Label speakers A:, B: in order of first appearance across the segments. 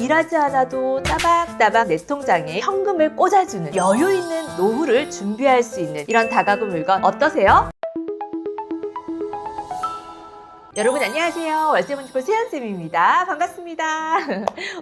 A: 일하지 않아도 따박따박 내 통장에 현금을 꽂아주는 여유 있는 노후를 준비할 수 있는 이런 다가구 물건 어떠세요? 여러분 안녕하세요. 월세문집고 세연쌤입니다. 반갑습니다.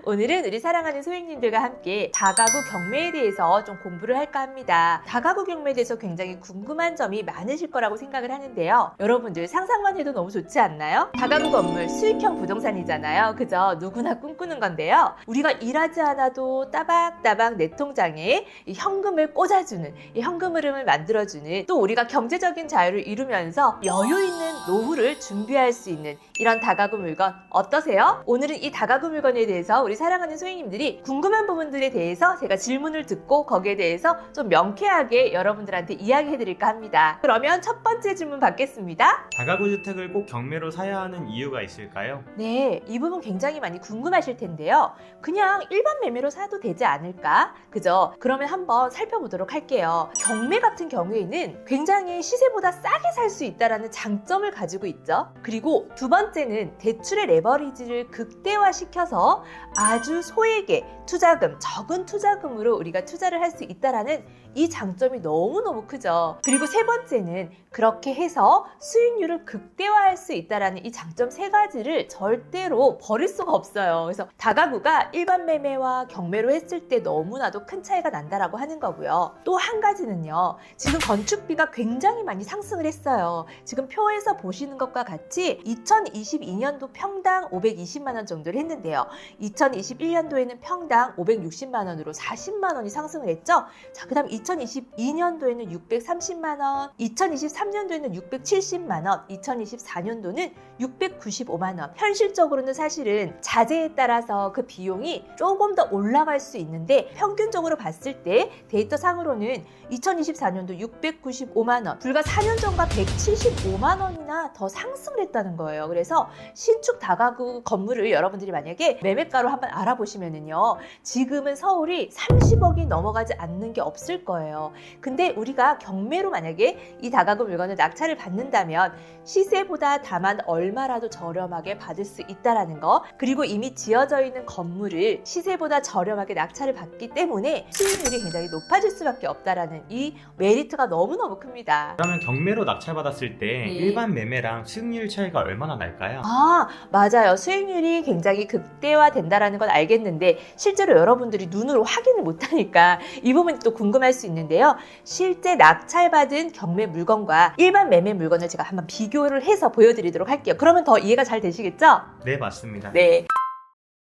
A: 오늘은 우리 사랑하는 소행님들과 함께 다가구 경매에 대해서 좀 공부를 할까 합니다. 다가구 경매에 대해서 굉장히 궁금한 점이 많으실 거라고 생각을 하는데요. 여러분들 상상만 해도 너무 좋지 않나요? 다가구 건물 수익형 부동산이잖아요. 그죠? 누구나 꿈꾸는 건데요. 우리가 일하지 않아도 따박따박 내 통장에 이 현금을 꽂아주는, 이 현금 흐름을 만들어주는, 또 우리가 경제적인 자유를 이루면서 여유 있는 노후를 준비할 수 있는 이런 다가구 물건 어떠세요? 오늘은 이 다가구 물건에 대해서 우리 사랑하는 소행님들이 궁금한 부분들에 대해서 제가 질문을 듣고 거기에 대해서 좀 명쾌하게 여러분들한테 이야기해 드릴까 합니다. 그러면 첫 번째 질문 받겠습니다.
B: 다가구 주택을 꼭 경매로 사야 하는 이유가 있을까요?
A: 네, 이 부분 굉장히 많이 궁금하실 텐데요. 그냥 일반 매매로 사도 되지 않을까? 그죠? 그러면 한번 살펴보도록 할게요. 경매 같은 경우에는 굉장히 시세보다 싸게 살 수 있다는 장점을 가지고 있죠. 그리고 두 번째는 대출의 레버리지를 극대화시켜서 아주 소액의 투자금, 적은 투자금으로 우리가 투자를 할 수 있다는 이 장점이 너무너무 크죠. 그리고 세 번째는 그렇게 해서 수익률을 극대화할 수 있다는 이 장점 세 가지를 절대로 버릴 수가 없어요. 그래서 다가구가 일반 매매와 경매로 했을 때 너무나도 큰 차이가 난다라고 하는 거고요. 또 한 가지는요. 지금 건축비가 굉장히 많이 상승을 했어요. 지금 표에서 보시는 것과 같이 2022년도 평당 520만 원 정도를 했는데요. 2021년도에는 평당 560만 원으로 40만 원이 상승을 했죠. 자, 그다음 2022년도에는 630만 원, 2023년도에는 670만 원, 2024년도는 695만 원. 현실적으로는 사실은 자재에 따라서 그 비용이 조금 더 올라갈 수 있는데 평균적으로 봤을 때 데이터 상으로는 2024년도 695만 원, 불과 4년 전과 175만 원이나 더 상승을 했다는 거예요. 그래서 신축 다가구 건물을 여러분들이 만약에 매매가로 한번 알아보시면은요, 지금은 서울이 30억이 넘어가지 않는 게 없을 거예요. 근데 우리가 경매로 만약에 이 다가구 물건을 낙찰을 받는다면 시세보다 다만 얼마라도 저렴하게 받을 수 있다라는 거, 그리고 이미 지어져 있는 건물을 시세보다 저렴하게 낙찰을 받기 때문에 수익률이 굉장히 높아질 수밖에 없다라는 이 메리트가 너무너무 큽니다.
B: 그러면 경매로 낙찰받았을 때
A: 네.
B: 일반 매매랑 수익률 차이가 얼마나 날까요?
A: 아, 맞아요. 수익률이 굉장히 극대화된다라는 건 알겠는데 실제로 여러분들이 눈으로 확인을 못하니까 이 부분이 또 궁금할 수 있는데요. 실제 낙찰받은 경매 물건과 일반 매매 물건을 제가 한번 비교를 해서 보여드리도록 할게요. 그러면 더 이해가 잘 되시겠죠?
B: 네, 맞습니다.
A: 네.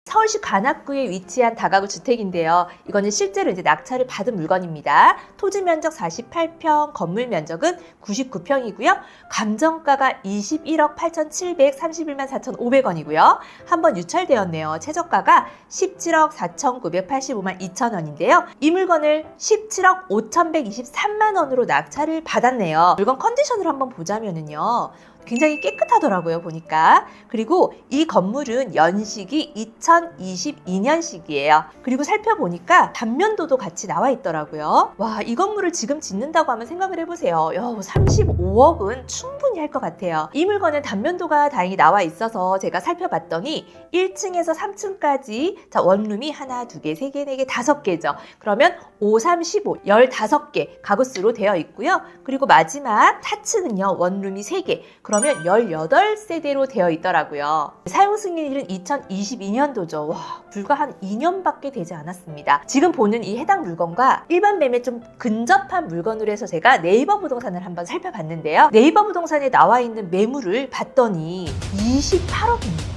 A: 서울시 관악구에 위치한 다가구 주택인데요. 이거는 실제로 이제 낙찰을 받은 물건입니다. 토지 면적 48평, 건물 면적은 99평이고요. 감정가가 21억 8,731만 4,500원이고요. 한번 유찰되었네요. 최저가가 17억 4,985만 2천 원인데요. 이 물건을 17억 5,123만 원으로 낙찰을 받았네요. 물건 컨디션을 한번 보자면은요. 굉장히 깨끗하더라고요, 보니까. 그리고 이 건물은 연식이 2022년식이에요. 그리고 살펴보니까 단면도도 같이 나와 있더라고요. 와, 이 건물을 지금 짓는다고 하면 생각을 해보세요. 35억은 충분히 할 것 같아요. 이 물건은 단면도가 다행히 나와 있어서 제가 살펴봤더니 1층에서 3층까지 원룸이 하나, 두 개, 세 개, 네 개, 5개죠. 그러면 5, 3, 15, 15개 가구수로 되어 있고요. 그리고 마지막 4층은요, 원룸이 3개. 그러면 18세대로 되어 있더라고요. 사용 승인일은 2022년도죠. 와, 불과 한 2년밖에 되지 않았습니다. 지금 보는 이 해당 물건과 일반 매매 좀 근접한 물건으로 해서 제가 네이버 부동산을 한번 살펴봤는데요. 네이버 부동산에 나와 있는 매물을 봤더니 28억입니다.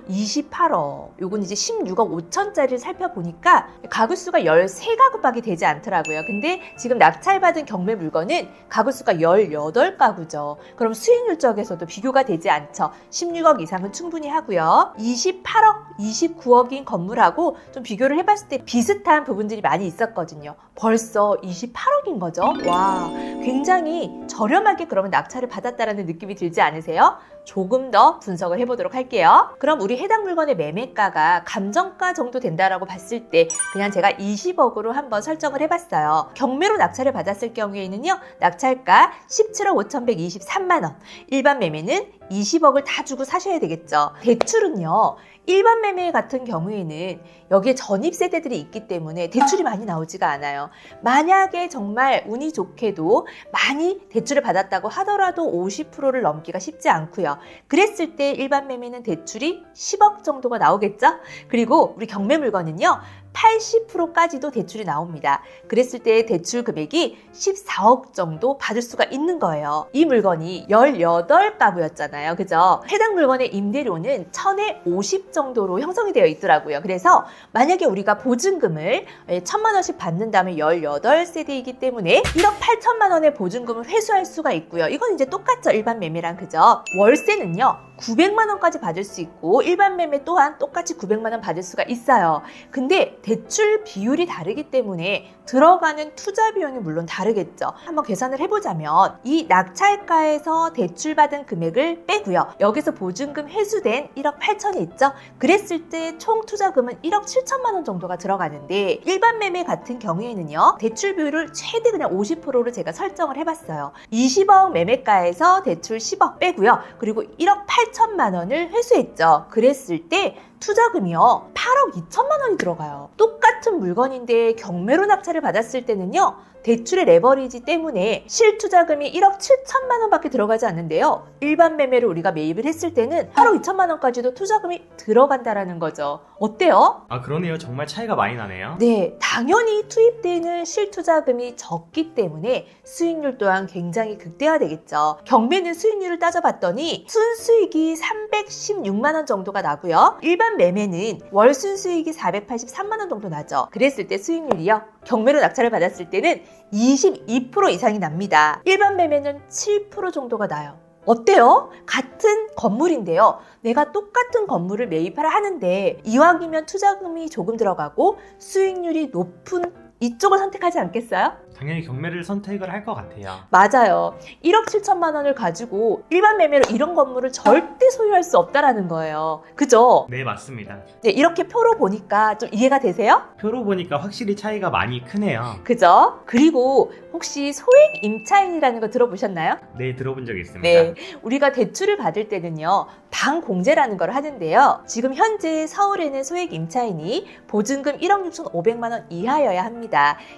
A: 28억. 요건 이제 16억 5천짜리를 살펴보니까 가구수가 13가구밖에 되지 않더라고요. 근데 지금 낙찰받은 경매 물건은 가구수가 18가구죠. 그럼 수익률 쪽에서도 비교가 되지 않죠. 16억 이상은 충분히 하고요. 28억, 29억인 건물하고 좀 비교를 해봤을 때 비슷한 부분들이 많이 있었거든요. 벌써 28억인 거죠. 와, 굉장히 저렴하게 그러면 낙찰을 받았다라는 느낌이 들지 않으세요? 조금 더 분석을 해보도록 할게요. 그럼 우리 해당 물건의 매매가가 감정가 정도 된다라고 봤을 때 그냥 제가 20억으로 한번 설정을 해봤어요. 경매로 낙찰을 받았을 경우에는요, 낙찰가 17억 5,123만 원, 일반 매매는 20억을 다 주고 사셔야 되겠죠. 대출은요, 일반 매매 같은 경우에는 여기에 전입 세대들이 있기 때문에 대출이 많이 나오지가 않아요. 만약에 정말 운이 좋게도 많이 대출을 받았다고 하더라도 50%를 넘기가 쉽지 않고요. 그랬을 때 일반 매매는 대출이 10억 정도가 나오겠죠? 그리고 우리 경매 물건은요, 80%까지도 대출이 나옵니다. 그랬을 때 대출 금액이 14억 정도 받을 수가 있는 거예요. 이 물건이 18가구였잖아요. 그죠? 해당 물건의 임대료는 1000에 50 정도로 형성이 되어 있더라고요. 그래서 만약에 우리가 보증금을 1000만 원씩 받는 다음에 18세대이기 때문에 1억 8천만 원의 보증금을 회수할 수가 있고요. 이건 이제 똑같죠. 일반 매매랑. 그죠? 월세는요, 900만 원까지 받을 수 있고 일반 매매 또한 똑같이 900만 원 받을 수가 있어요. 근데 대출 비율이 다르기 때문에 들어가는 투자 비용이 물론 다르겠죠. 한번 계산을 해보자면 이 낙찰가에서 대출받은 금액을 빼고요. 여기서 보증금 회수된 1억 8천이 있죠. 그랬을 때 총 투자금은 1억 7천만 원 정도가 들어가는데 일반 매매 같은 경우에는요. 대출 비율을 최대 그냥 50%로 제가 설정을 해봤어요. 20억 매매가에서 대출 10억 빼고요. 그리고 1억 8천만 원을 회수했죠. 그랬을 때 투자금이요, 8억 2천만 원이 들어가요. 똑같은 물건인데 경매로 낙찰을 받았을 때는요, 대출의 레버리지 때문에 실투자금이 1억 7천만 원밖에 들어가지 않는데요. 일반 매매로 우리가 매입을 했을 때는 8억 2천만 원까지도 투자금이 들어간다라는 거죠. 어때요?
B: 아, 그러네요. 정말 차이가 많이 나네요.
A: 네, 당연히 투입되는 실투자금이 적기 때문에 수익률 또한 굉장히 극대화되겠죠. 경매는 수익률을 따져봤더니 순수익이 316만 원 정도가 나고요. 일반 매매는 월 순수익이 483만 원 정도 나죠. 그랬을 때 수익률이요, 경매로 낙찰을 받았을 때는 22% 이상이 납니다. 일반 매매는 7% 정도가 나요. 어때요? 같은 건물인데요. 내가 똑같은 건물을 매입하라 하는데 이왕이면 투자금이 조금 들어가고 수익률이 높은 이쪽을 선택하지 않겠어요?
B: 당연히 경매를 선택을 할 것 같아요.
A: 맞아요. 1억 7천만 원을 가지고 일반 매매로 이런 건물을 절대 소유할 수 없다라는 거예요. 그죠?
B: 네, 맞습니다.
A: 네, 이렇게 표로 보니까 좀 이해가 되세요?
B: 표로 보니까 확실히 차이가 많이 크네요.
A: 그죠? 그리고 혹시 소액 임차인이라는 거 들어보셨나요?
B: 네, 들어본 적이 있습니다.
A: 네, 우리가 대출을 받을 때는요, 방공제라는 걸 하는데요. 지금 현재 서울에는 소액 임차인이 보증금 1억 6,500만 원 이하여야 합니다.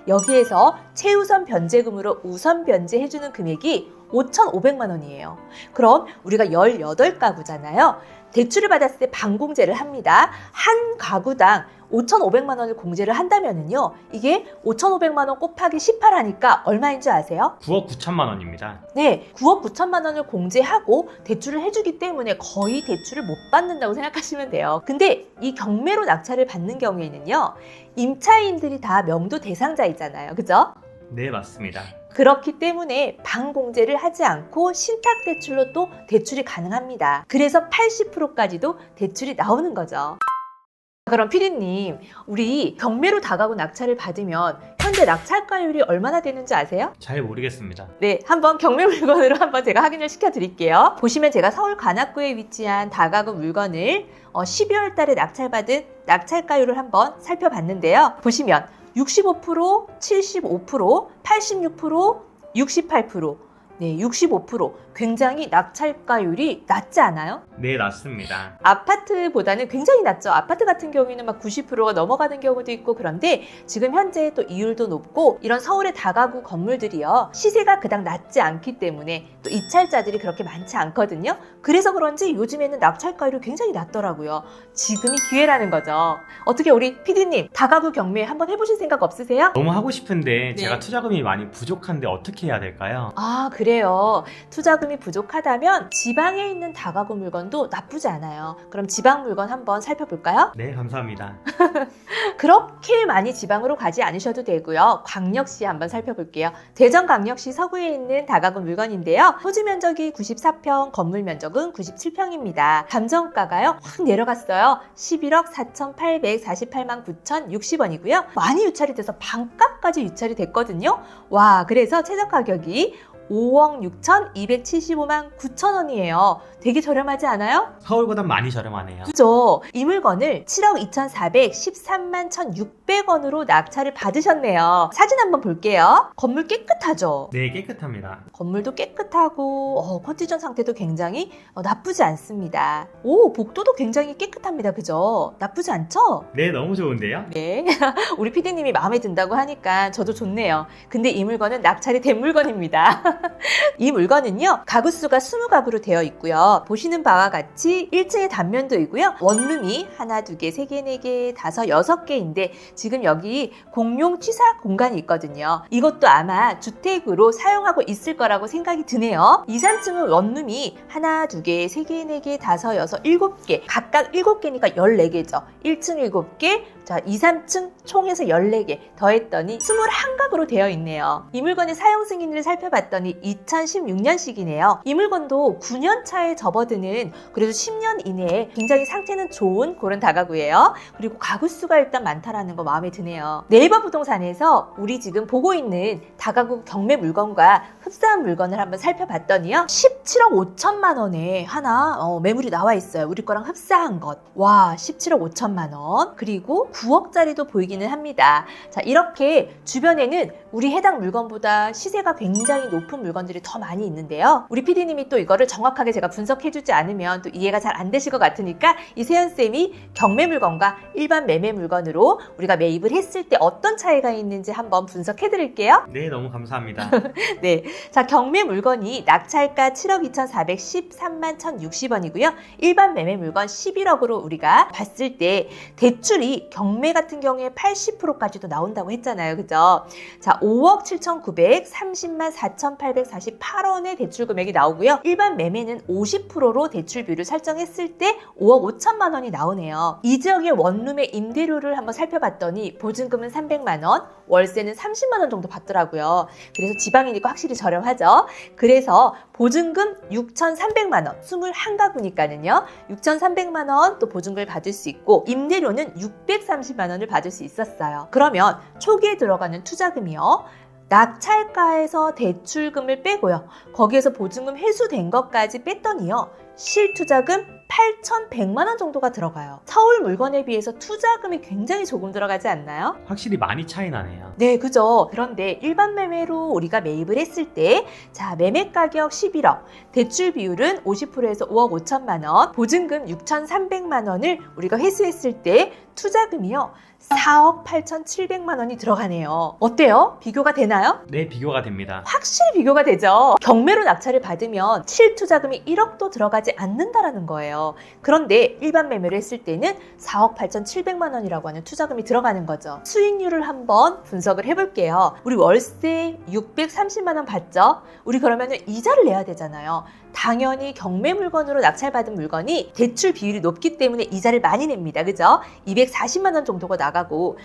A: 여기에서 최우선 변제금으로 우선 변제해주는 금액이 5,500만 원이에요. 그럼 우리가 18가구잖아요. 대출을 받았을 때 방공제를 합니다. 한 가구당 5,500만 원을 공제를 한다면은요, 이게 5,500만 원 곱하기 18 하니까 얼마인 줄 아세요?
B: 9억 9천만 원입니다.
A: 네, 9억 9천만 원을 공제하고 대출을 해주기 때문에 거의 대출을 못 받는다고 생각하시면 돼요. 근데 이 경매로 낙찰을 받는 경우에는요, 임차인들이 다 명도 대상자이잖아요. 그죠?
B: 네, 맞습니다.
A: 그렇기 때문에 방공제를 하지 않고 신탁대출로 또 대출이 가능합니다. 그래서 80%까지도 대출이 나오는 거죠. 그럼 피디님, 우리 경매로 다가구 낙찰을 받으면 현재 낙찰가율이 얼마나 되는지 아세요?
B: 잘 모르겠습니다.
A: 네, 한번 경매 물건으로 한번 제가 확인을 시켜드릴게요. 보시면 제가 서울 관악구에 위치한 다가구 물건을 12월 달에 낙찰받은 낙찰가율을 한번 살펴봤는데요. 보시면 65%, 75%, 86%, 68%, 네, 65%. 굉장히 낙찰가율이 낮지 않아요?
B: 네, 낮습니다.
A: 아파트보다는 굉장히 낮죠. 아파트 같은 경우에는 막 90%가 넘어가는 경우도 있고, 그런데 지금 현재 또 이율도 높고 이런 서울의 다가구 건물들이요, 시세가 그닥 낮지 않기 때문에 또 입찰자들이 그렇게 많지 않거든요. 그래서 그런지 요즘에는 낙찰가율이 굉장히 낮더라고요. 지금이 기회라는 거죠. 어떻게 우리 PD님, 다가구 경매 한번 해보실 생각 없으세요?
B: 너무 하고 싶은데
A: 네.
B: 제가 투자금이 많이 부족한데 어떻게 해야 될까요?
A: 아, 그래요. 투자금이 부족하다면 지방에 있는 다가구 물건도 나쁘지 않아요. 그럼 지방 물건 한번 살펴볼까요?
B: 네, 감사합니다.
A: 그렇게 많이 지방으로 가지 않으셔도 되고요. 광역시 한번 살펴볼게요. 대전광역시 서구에 있는 다가구 물건인데요. 토지 면적이 94평, 건물 면적은 97평입니다. 감정가가요, 확 내려갔어요. 11억 4,848만 9,060원이고요. 많이 유찰이 돼서 반값까지 유찰이 됐거든요. 와, 그래서 최저 가격이 5억 6,275만 9천 원이에요. 되게 저렴하지 않아요?
B: 서울보단 많이 저렴하네요.
A: 그죠? 이 물건을 7억 2,413만 1,600원으로 낙찰을 받으셨네요. 사진 한번 볼게요. 건물 깨끗하죠?
B: 네, 깨끗합니다.
A: 건물도 깨끗하고 컨디션 상태도 굉장히 나쁘지 않습니다. 오, 복도도 굉장히 깨끗합니다. 그죠? 나쁘지 않죠?
B: 네, 너무 좋은데요?
A: 네. 우리 PD님이 마음에 든다고 하니까 저도 좋네요. 근데 이 물건은 낙찰이 된 물건입니다. 이 물건은요, 가구 수가 20가구로 되어 있고요. 보시는 바와 같이 1층에 단면도이고요. 원룸이 하나, 두 개, 세 개, 네 개, 다섯, 6개인데 지금 여기 공용 취사 공간이 있거든요. 이것도 아마 주택으로 사용하고 있을 거라고 생각이 드네요. 2, 3층은 원룸이 하나, 두 개, 세 개, 네 개, 다섯, 6, 7개, 각각 7개니까 14개죠. 1층 7개, 자, 2, 3층 총해서 14개 더했더니 21가구로 되어 있네요. 이 물건의 사용 승인을 살펴봤더니 2016년식이네요. 이 물건도 9년 차에 접어드는 그래도 10년 이내에 굉장히 상태는 좋은 그런 다가구예요. 그리고 가구 수가 일단 많다라는 거 마음에 드네요. 네이버 부동산에서 우리 지금 보고 있는 다가구 경매 물건과 흡사한 물건을 한번 살펴봤더니요. 17억 5천만 원에 하나 매물이 나와 있어요. 우리 거랑 흡사한 것. 와, 17억 5천만 원. 그리고 9억짜리도 보이기는 합니다. 자, 이렇게 주변에는 우리 해당 물건보다 시세가 굉장히 높은 물건들이 더 많이 있는데요. 우리 PD님이 또 이거를 정확하게 제가 분석해주지 않으면 또 이해가 잘 안 되실 것 같으니까 이 세연쌤이 경매 물건과 일반 매매 물건으로 우리가 매입을 했을 때 어떤 차이가 있는지 한번 분석해드릴게요.
B: 네, 너무 감사합니다.
A: 네, 자, 경매 물건이 낙찰가 7억 2,413만 1,060원이고요. 일반 매매 물건 11억으로 우리가 봤을 때 대출이 경매 같은 경우에 80%까지도 나온다고 했잖아요. 그죠? 자, 5억 7,930만 4,848원의 대출 금액이 나오고요. 일반 매매는 50%로 대출비율을 설정했을 때 5억 5천만 원이 나오네요. 이 지역의 원룸의 임대료를 한번 살펴봤더니 보증금은 300만 원, 월세는 30만 원 정도 받더라고요. 그래서 지방이니까 확실히 저렴하죠. 그래서 보증금 6,300만 원, 21가구니까는요. 6,300만 원 또 보증금을 받을 수 있고 임대료는 630만 원을 받을 수 있었어요. 그러면 초기에 들어가는 투자금이요. 낙찰가에서 대출금을 빼고요. 거기에서 보증금 회수된 것까지 뺐더니요. 실투자금 8,100만 원 정도가 들어가요. 서울 물건에 비해서 투자금이 굉장히 조금 들어가지 않나요?
B: 확실히 많이 차이 나네요.
A: 네, 그죠. 그런데 일반 매매로 우리가 매입을 했을 때, 자, 매매 가격 11억, 대출 비율은 50%에서 5억 5천만 원, 보증금 6,300만 원을 우리가 회수했을 때 투자금이요. 4억 8,700만 원이 들어가네요. 어때요? 비교가 되나요?
B: 네, 비교가 됩니다.
A: 확실히 비교가 되죠. 경매로 낙찰을 받으면 실투자금이 1억도 들어가지 않는다라는 거예요. 그런데 일반 매매를 했을 때는 4억 8,700만 원이라고 하는 투자금이 들어가는 거죠. 수익률을 한번 분석을 해볼게요. 우리 월세 630만 원 받죠? 우리 그러면 이자를 내야 되잖아요. 당연히 경매 물건으로 낙찰받은 물건이 대출 비율이 높기 때문에 이자를 많이 냅니다. 그죠? 240만 원 정도가 나가고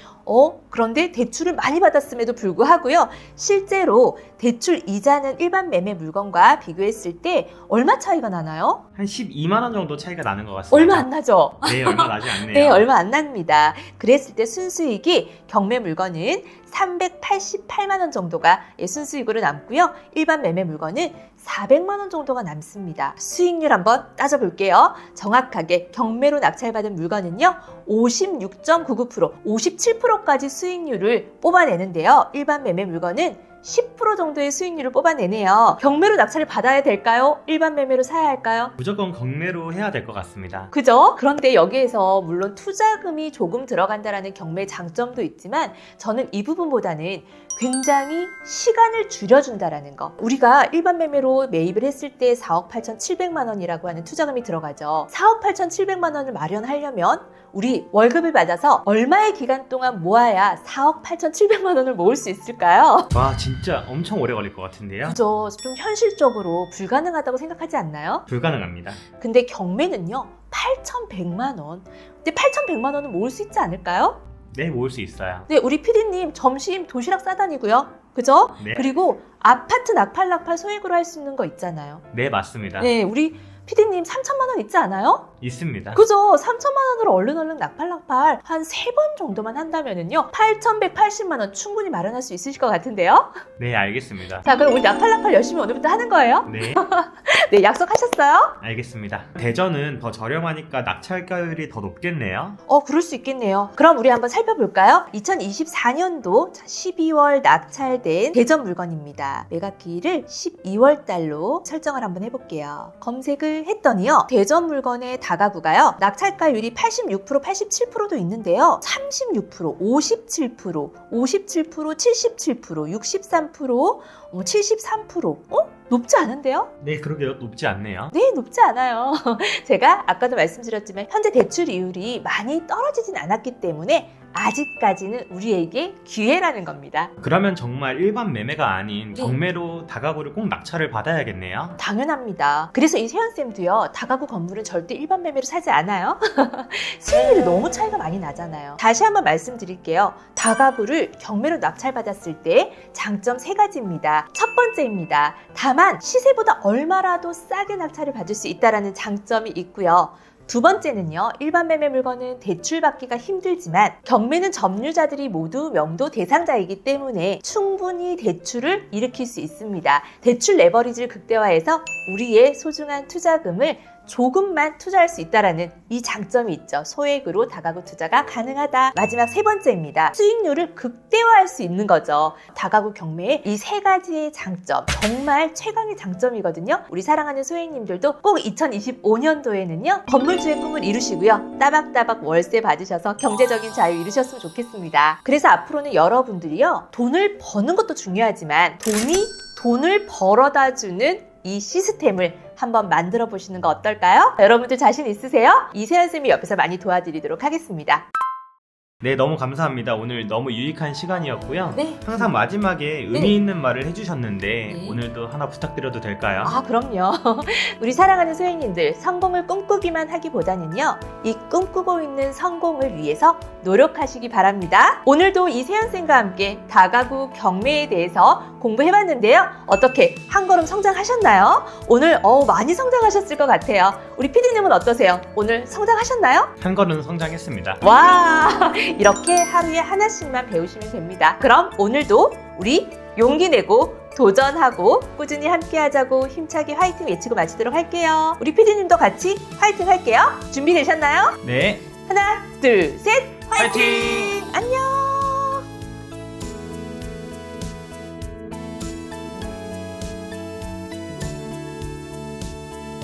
A: 그런데 대출을 많이 받았음에도 불구하고요. 실제로 대출 이자는 일반 매매 물건과 비교했을 때 얼마 차이가 나나요?
B: 한 12만 원 정도 차이가 나는 것 같습니다.
A: 얼마 안 나죠?
B: 네, 얼마 나지 않네요.
A: 네, 얼마 안 납니다. 그랬을 때 순수익이 경매 물건은 388만 원 정도가 순수익으로 남고요. 일반 매매 물건은 400만 원 정도가 남습니다. 수익률 한번 따져볼게요. 정확하게 경매로 낙찰받은 물건은요. 56.99%, 57%까지 수익률을 뽑아내는데요. 일반 매매 물건은 10% 정도의 수익률을 뽑아내네요. 경매로 낙찰을 받아야 될까요? 일반 매매로 사야 할까요?
B: 무조건 경매로 해야 될 것 같습니다.
A: 그죠? 그런데 여기에서 물론 투자금이 조금 들어간다라는 경매의 장점도 있지만 저는 이 부분보다는 굉장히 시간을 줄여준다라는 거. 우리가 일반 매매로 매입을 했을 때 4억 8,700만 원이라고 하는 투자금이 들어가죠. 4억 8,700만 원을 마련하려면 우리 월급을 받아서 얼마의 기간 동안 모아야 4억 8,700만 원을 모을 수 있을까요?
B: 와, 진짜 엄청 오래 걸릴 것 같은데요?
A: 그죠? 좀 현실적으로 불가능하다고 생각하지 않나요?
B: 불가능합니다.
A: 근데 경매는요. 8,100만 원. 근데 8,100만 원은 모을 수 있지 않을까요?
B: 네, 모을 수 있어요.
A: 네, 우리 PD님 점심 도시락 싸다니고요. 그죠?
B: 네.
A: 그리고 아파트 낙팔 소액으로 할 수 있는 거 있잖아요.
B: 네, 맞습니다.
A: 네, 우리 피디님 3천만 원 있지 않아요?
B: 있습니다.
A: 그죠? 3천만 원으로 얼른 낙팔 한 3번 정도만 한다면은요 8,180만 원 충분히 마련할 수 있으실 것 같은데요?
B: 네, 알겠습니다.
A: 자, 그럼 우리 낙팔 열심히 오늘부터 하는 거예요?
B: 네,
A: 네, 약속하셨어요?
B: 알겠습니다. 대전은 더 저렴하니까 낙찰가율이 더 높겠네요.
A: 그럴 수 있겠네요. 그럼 우리 한번 살펴볼까요? 2024년도 12월 낙찰된 대전 물건입니다. 매각기일을 12월 달로 설정을 한번 해볼게요. 검색을 했더니요. 대전 물건의 다가구가요. 낙찰가율이 86%, 87%도 있는데요. 36%, 57%, 57%, 77%, 63%, 73%. 높지 않은데요?
B: 네, 그러게요. 높지 않네요.
A: 네, 높지 않아요. 제가 아까도 말씀드렸지만 현재 대출 이율이 많이 떨어지진 않았기 때문에 아직까지는 우리에게 기회라는 겁니다.
B: 그러면 정말 일반 매매가 아닌
A: 네.
B: 경매로 다가구를 꼭 낙찰을 받아야겠네요.
A: 당연합니다. 그래서 이 세연쌤도요, 다가구 건물은 절대 일반 매매로 사지 않아요. 수익률이 너무 차이가 많이 나잖아요. 다시 한번 말씀드릴게요. 다가구를 경매로 낙찰받았을 때 장점 3가지입니다. 첫 번째입니다. 다만 시세보다 얼마라도 싸게 낙찰을 받을 수 있다는 장점이 있고요. 두 번째는요, 일반 매매 물건은 대출받기가 힘들지만 경매는 점유자들이 모두 명도 대상자이기 때문에 충분히 대출을 일으킬 수 있습니다. 대출 레버리지를 극대화해서 우리의 소중한 투자금을 조금만 투자할 수 있다는 이 장점이 있죠. 소액으로 다가구 투자가 가능하다. 마지막 3번째입니다. 수익률을 극대화할 수 있는 거죠. 다가구 경매의 이 3가지의 장점, 정말 최강의 장점이거든요. 우리 사랑하는 소액님들도 꼭 2025년도에는요 건물주의 꿈을 이루시고요, 따박따박 월세 받으셔서 경제적인 자유 이루셨으면 좋겠습니다. 그래서 앞으로는 여러분들이요, 돈을 버는 것도 중요하지만 돈을 벌어다 주는 이 시스템을 한번 만들어 보시는 거 어떨까요? 여러분들 자신 있으세요? 이세연쌤이 옆에서 많이 도와드리도록 하겠습니다.
B: 네, 너무 감사합니다. 오늘 너무 유익한 시간이었고요.
A: 네.
B: 항상 마지막에 의미
A: 네.
B: 있는 말을 해주셨는데
A: 네.
B: 오늘도 하나 부탁드려도 될까요?
A: 아, 그럼요. 우리 사랑하는 소액님들, 성공을 꿈꾸기만 하기보다는요, 이 꿈꾸고 있는 성공을 위해서 노력하시기 바랍니다. 오늘도 이세연쌤과 함께 다가구 경매에 대해서 공부해봤는데요. 어떻게 한 걸음 성장하셨나요? 오늘 많이 성장하셨을 것 같아요. 우리 PD님은 어떠세요? 오늘 성장하셨나요?
B: 한 걸음 성장했습니다.
A: 와, 이렇게 하루에 하나씩만 배우시면 됩니다. 그럼 오늘도 우리 용기 내고 도전하고 꾸준히 함께 하자고 힘차게 화이팅 외치고 마치도록 할게요. 우리 PD님도 같이 화이팅 할게요. 준비되셨나요?
B: 네,
A: 하나, 둘, 셋, 화이팅!
B: 화이팅!
A: 안녕!